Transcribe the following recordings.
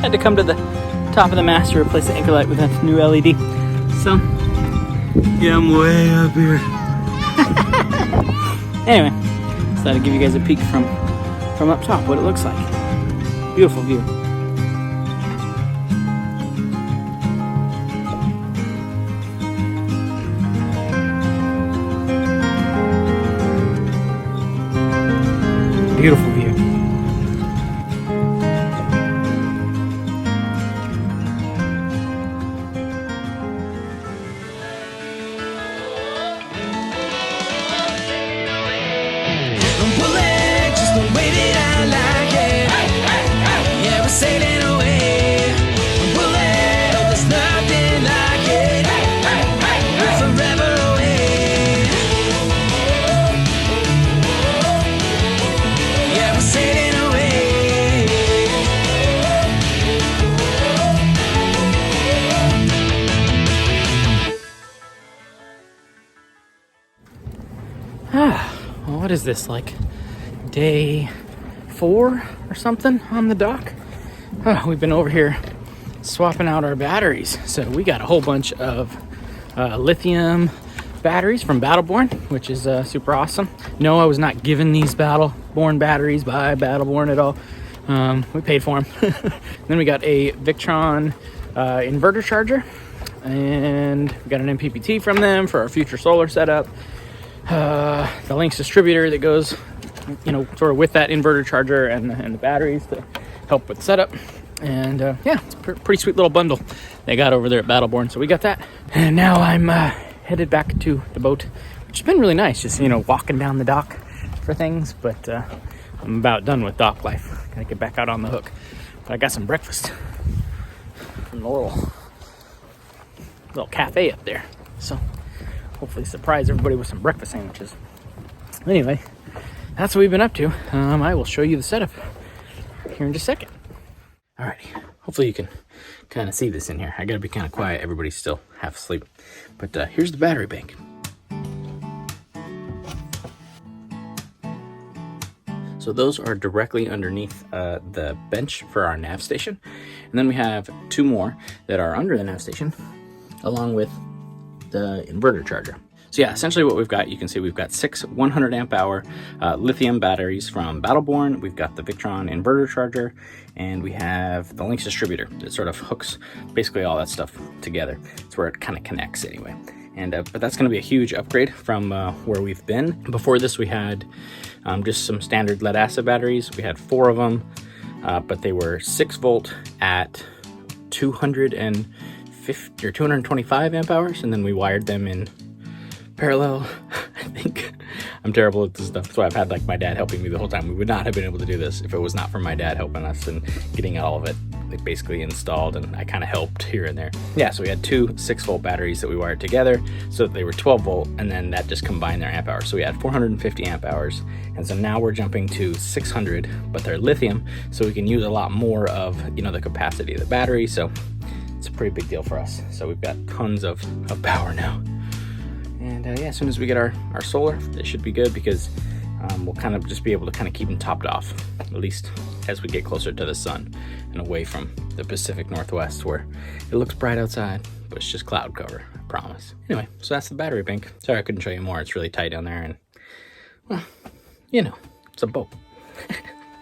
had to come to the top of the mast to replace the anchor light with a new LED. So, yeah, I'm way up here. Anyway, so that'll give you guys a peek from up top, what it looks like. Beautiful view. Beautiful view. Well, what is this, like day 4 or something on the dock? We've been over here swapping out our batteries. So we got a whole bunch of lithium batteries from Battleborn, which is super awesome. No, I was not given these Battleborn batteries by Battleborn at all. We paid for them. Then we got a Victron inverter charger, and we got an MPPT from them for our future solar setup. The Lynx distributor that goes, sort of with that inverter charger and the batteries to help with setup. And yeah, it's a pretty sweet little bundle they got over there at Battleborn. So we got that, and now I'm headed back to the boat, which has been really nice, just walking down the dock for things. But I'm about done with dock life. Gotta get back out on the hook. But I got some breakfast from the little cafe up there, so hopefully surprise everybody with some breakfast sandwiches. Anyway, that's what we've been up to. I will show you the setup here in just a second. Alrighty, hopefully you can kind of see this in here. I gotta be kind of quiet, everybody's still half asleep. But here's the battery bank. So those are directly underneath the bench for our nav station. And then we have 2 more that are under the nav station, along with the inverter charger. So yeah, essentially what we've got, you can see we've got 6 100 amp hour lithium batteries from Battleborn. We've got the Victron inverter charger, and we have the Lynx distributor that sort of hooks basically all that stuff together. It's where it kind of connects anyway. And but that's going to be a huge upgrade from where we've been. Before this, we had just some standard lead acid batteries. We had 4 of them, but they were 6 volt at 250 or 225 amp hours, and then we wired them in parallel. I think I'm terrible at this stuff. That's why I've had like my dad helping me the whole time. We would not have been able to do this if it was not for my dad helping us and getting all of it basically installed, and I kind of helped here and there. Yeah, so we had 2 6 volt batteries that we wired together so that they were 12 volt, and then that just combined their amp hours. So we had 450 amp hours, and so now we're jumping to 600, but they're lithium, so we can use a lot more of the capacity of the battery. So it's a pretty big deal for us. So we've got tons of power now. And yeah, as soon as we get our solar, it should be good, because we'll kind of just be able to kind of keep them topped off, at least as we get closer to the sun and away from the Pacific Northwest, where it looks bright outside, but it's just cloud cover, I promise. Anyway, so that's the battery bank. Sorry I couldn't show you more. It's really tight down there, and well, it's a boat.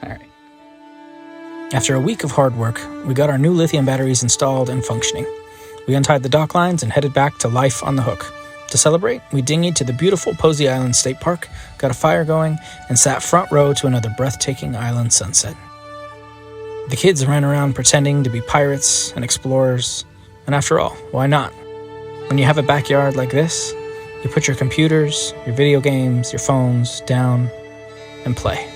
All right. After a week of hard work, we got our new lithium batteries installed and functioning. We untied the dock lines and headed back to life on the hook. To celebrate, we dinghied to the beautiful Posey Island State Park, got a fire going, and sat front row to another breathtaking island sunset. The kids ran around pretending to be pirates and explorers, and after all, why not? When you have a backyard like this, you put your computers, your video games, your phones down, and play.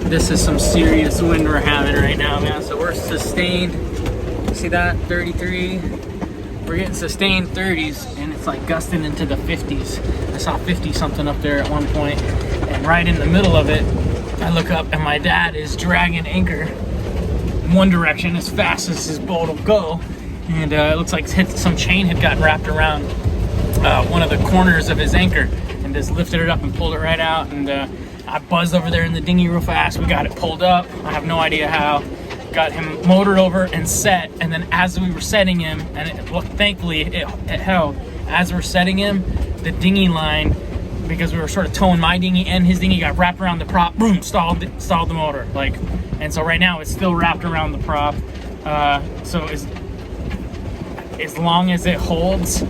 This is some serious wind we're having right now, man. So we're sustained. See that? 33. We're getting sustained 30s, and it's like gusting into the 50s. I saw 50 something up there at one point, and right in the middle of it, I look up and my dad is dragging anchor in one direction as fast as his boat will go, and it looks like some chain had gotten wrapped around one of the corners of his anchor, and just lifted it up and pulled it right out. And I buzzed over there in the dinghy real fast. We got it pulled up. I have no idea how. Got him motored over and set, and then as we were setting him, and thankfully it held. As we're setting him, the dinghy line, because we were sort of towing my dinghy and his dinghy, got wrapped around the prop. Boom! Stalled the motor. Like, and so right now it's still wrapped around the prop. So as long as it holds,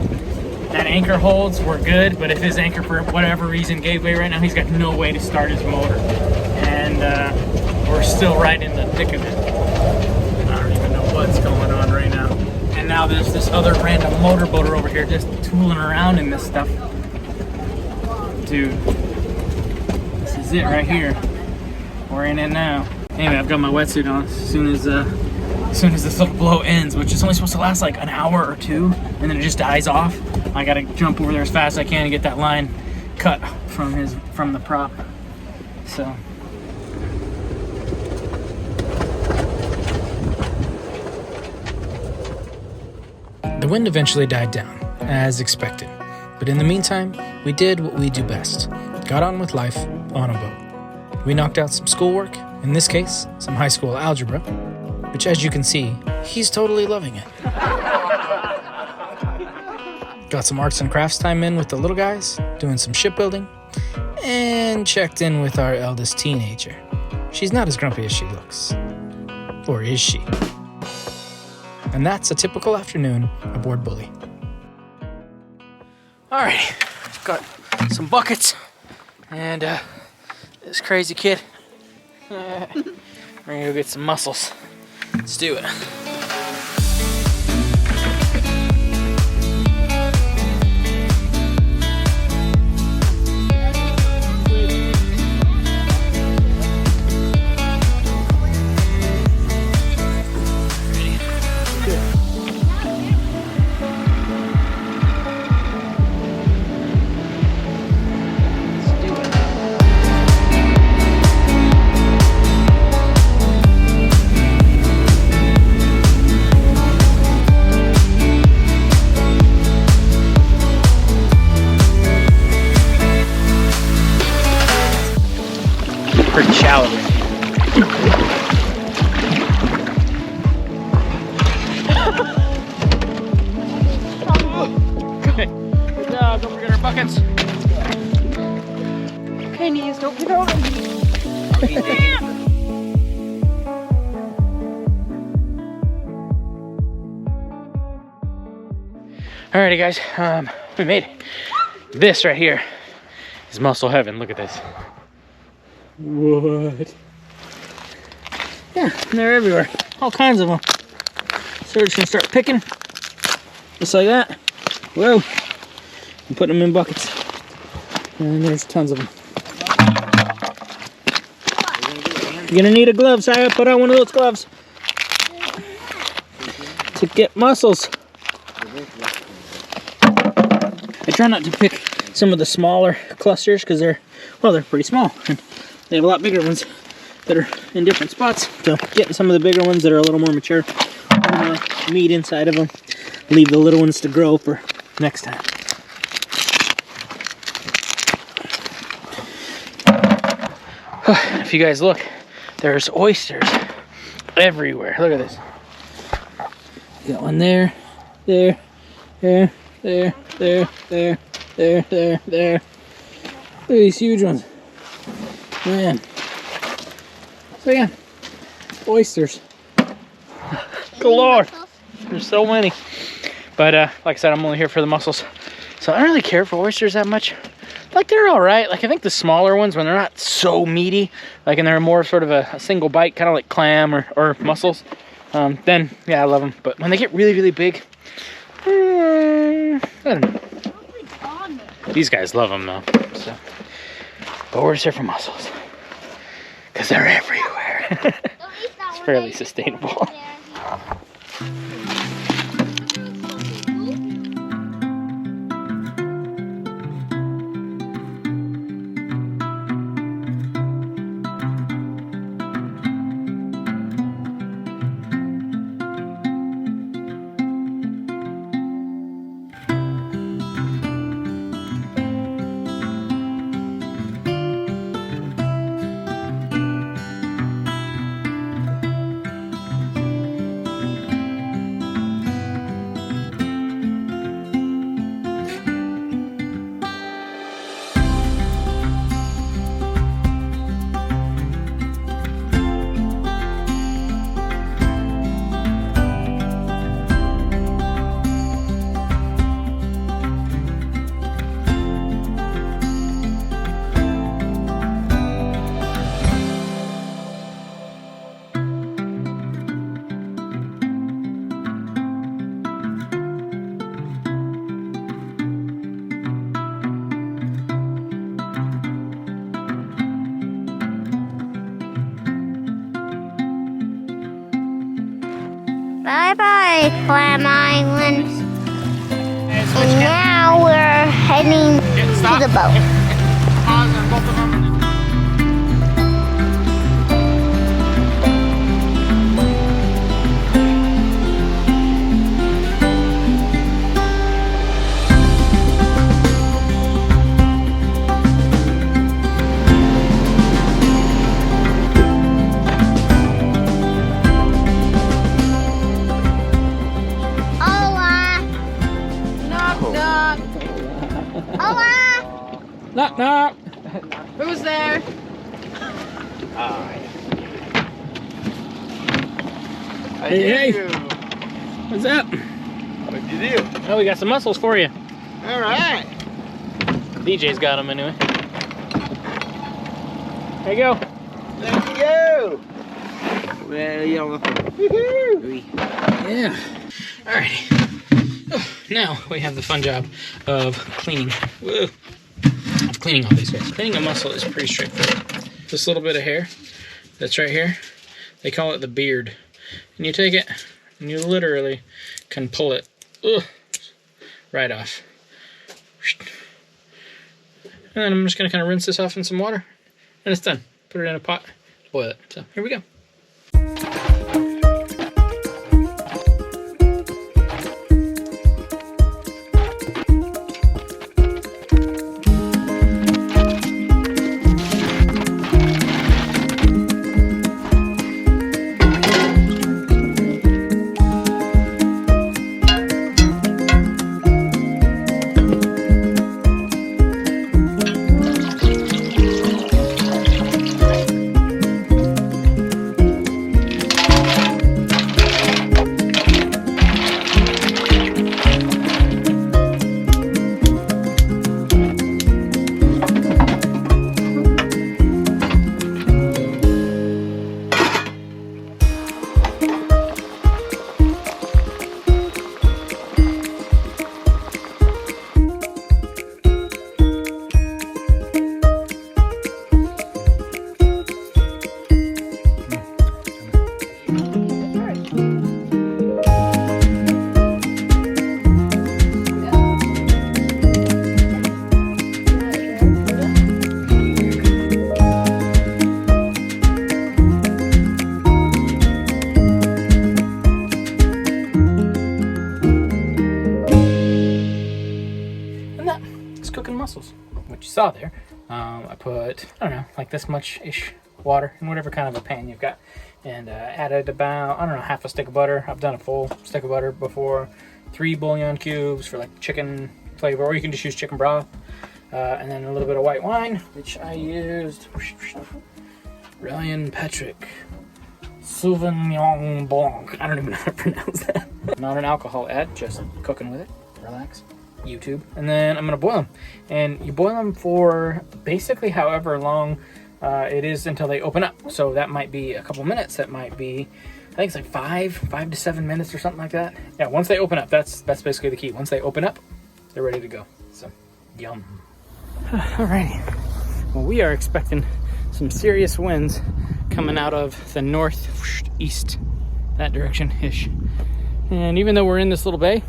that anchor holds, we're good. But if his anchor for whatever reason gave way right now, he's got no way to start his motor, and we're still right in the thick of it. I don't even know what's going on right now. And now there's this other random motorboater over here just tooling around in this stuff. Dude, this is it right here. We're in it now. Anyway, I've got my wetsuit on. As soon as this little blow ends, which is only supposed to last like an hour or two, and then it just dies off, I gotta jump over there as fast as I can and get that line cut from the prop. So. The wind eventually died down, as expected. But in the meantime, we did what we do best. Got on with life on a boat. We knocked out some schoolwork, in this case, some high school algebra, which, as you can see, he's totally loving it. Got some arts and crafts time in with the little guys, doing some shipbuilding, and checked in with our eldest teenager. She's not as grumpy as she looks. Or is she? And that's a typical afternoon aboard Bully. Alright, got some buckets and this crazy kid. We're gonna go get some mussels. Let's do it. Pretty shallow. Okay, good job. Don't forget our buckets. Okay, knees, don't get out. Alrighty, guys. We made it. This right here is mussel heaven. Look at this. What? Yeah, they're everywhere. All kinds of them. So we're just gonna start picking. Just like that. Whoa. And putting them in buckets. And there's tons of them. You're gonna need a glove, Saya. Put on one of those gloves. To get mussels. I try not to pick some of the smaller clusters because they're pretty small. They have a lot bigger ones that are in different spots. So getting some of the bigger ones that are a little more mature, meat inside of them. Leave the little ones to grow for next time. If you guys look, there's oysters everywhere. Look at this. Got one there, there, there, there, there, there, there, there, there. Look at these huge ones. Man. So yeah, oysters. Galore. There's so many. But like I said, I'm only here for the mussels. So I don't really care for oysters that much. Like, they're all right. Like, I think the smaller ones, when they're not so meaty, like, and they're more sort of a single bite, kind of like clam or mussels, then yeah, I love them. But when they get really, really big, I don't know. These guys love them though. So, but we're just here for mussels. because they're everywhere. It's fairly sustainable. Bye-bye, Clam Island. And now we're heading to the boat. Pause on both of them. Knock, knock. Who's there? Hey, hey. What's up? What'd you do? Oh, we got some mussels for you. All right. DJ's got them anyway. There you go. There you go. Well, Yeah. Alrighty. Oh, now we have the fun job of cleaning. Whoa. Of cleaning all these guys. Cleaning a mussel is pretty straightforward. This little bit of hair that's right here, they call it the beard. And you take it and you literally can pull it right off. And then I'm just gonna kind of rinse this off in some water and it's done. Put it in a pot, boil it. So here we go. Mussels, which you saw there. I put, I don't know, like this much-ish water in whatever kind of a pan you've got, and added about, I don't know, half a stick of butter. I've done a full stick of butter before. 3 bouillon cubes for like chicken flavor, or you can just use chicken broth, and then a little bit of white wine, which I used Ryan Patrick Sauvignon Blanc. I don't even know how to pronounce that. Not an alcohol ad, just cooking with it. Relax. YouTube. And then I'm gonna boil them, and you boil them for basically however long it is until they open up. So that might be a couple minutes, that might be, I think it's like 5 to 7 minutes or something like that. Yeah, once they open up, that's basically the key. Once they open up, they're ready to go. So yum. Alrighty, well, we are expecting some serious winds coming out of the northeast, that direction-ish. And even though we're in this little bay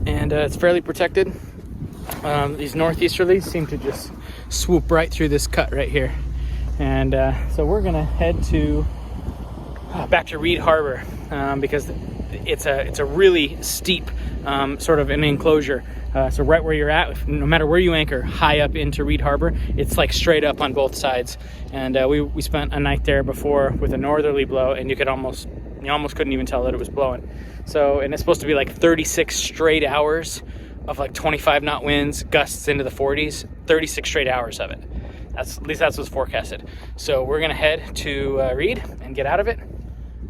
and it's fairly protected, these northeasterlies seem to just swoop right through this cut right here. And so we're gonna head to back to Reid Harbor because it's a really steep sort of an enclosure. So right where you're at, no matter where you anchor, high up into Reid Harbor, it's like straight up on both sides. And we spent a night there before with a northerly blow, and you almost couldn't even tell that it was blowing. So, and it's supposed to be like 36 straight hours of like 25 knot winds, gusts into the 40s, 36 straight hours of it. At least that's what's forecasted. So we're gonna head to Reid and get out of it.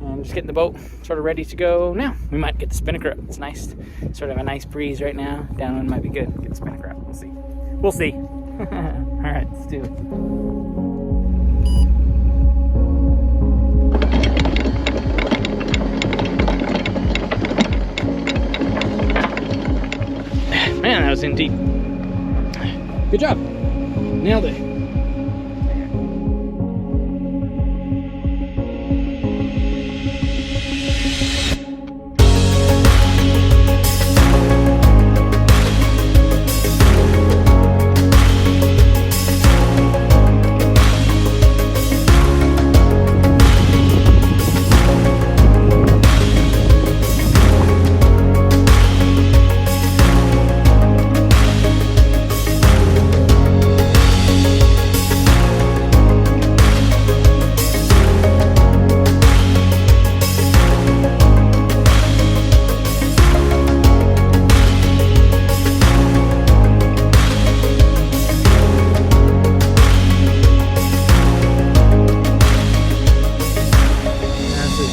And just getting the boat sort of ready to go now. We might get the spinnaker up. It's nice, sort of a nice breeze right now. Downwind might be good. Get the spinnaker up. We'll see. We'll see. All right, let's do it. Man, that was in deep. Good job. Nailed it.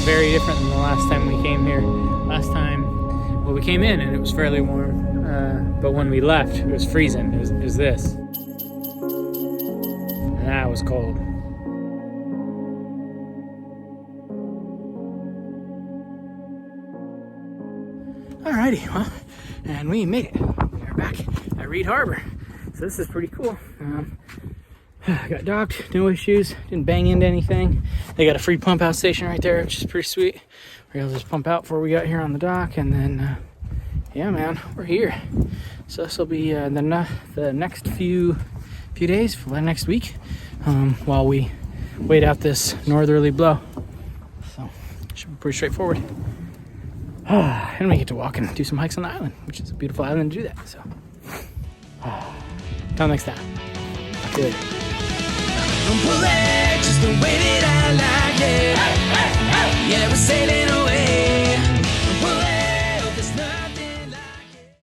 Very different than the last time we came here. Last time, well, we came in and it was fairly warm, but when we left, it was freezing. It was this. And that was cold. Alrighty, well, and we made it. We're back at Reid Harbor. So this is pretty cool. Got docked, no issues, didn't bang into anything. They got a free pump out station right there, which is pretty sweet. We're able to just pump out before we got here on the dock, and then, yeah, man, we're here. So this will be the next few days, for the next week, while we wait out this northerly blow. So it should be pretty straightforward. And we get to walk and do some hikes on the island, which is a beautiful island to do that. So, till next time. See you later. Don't pull that just the way that I like it. Yeah, we're sailing away.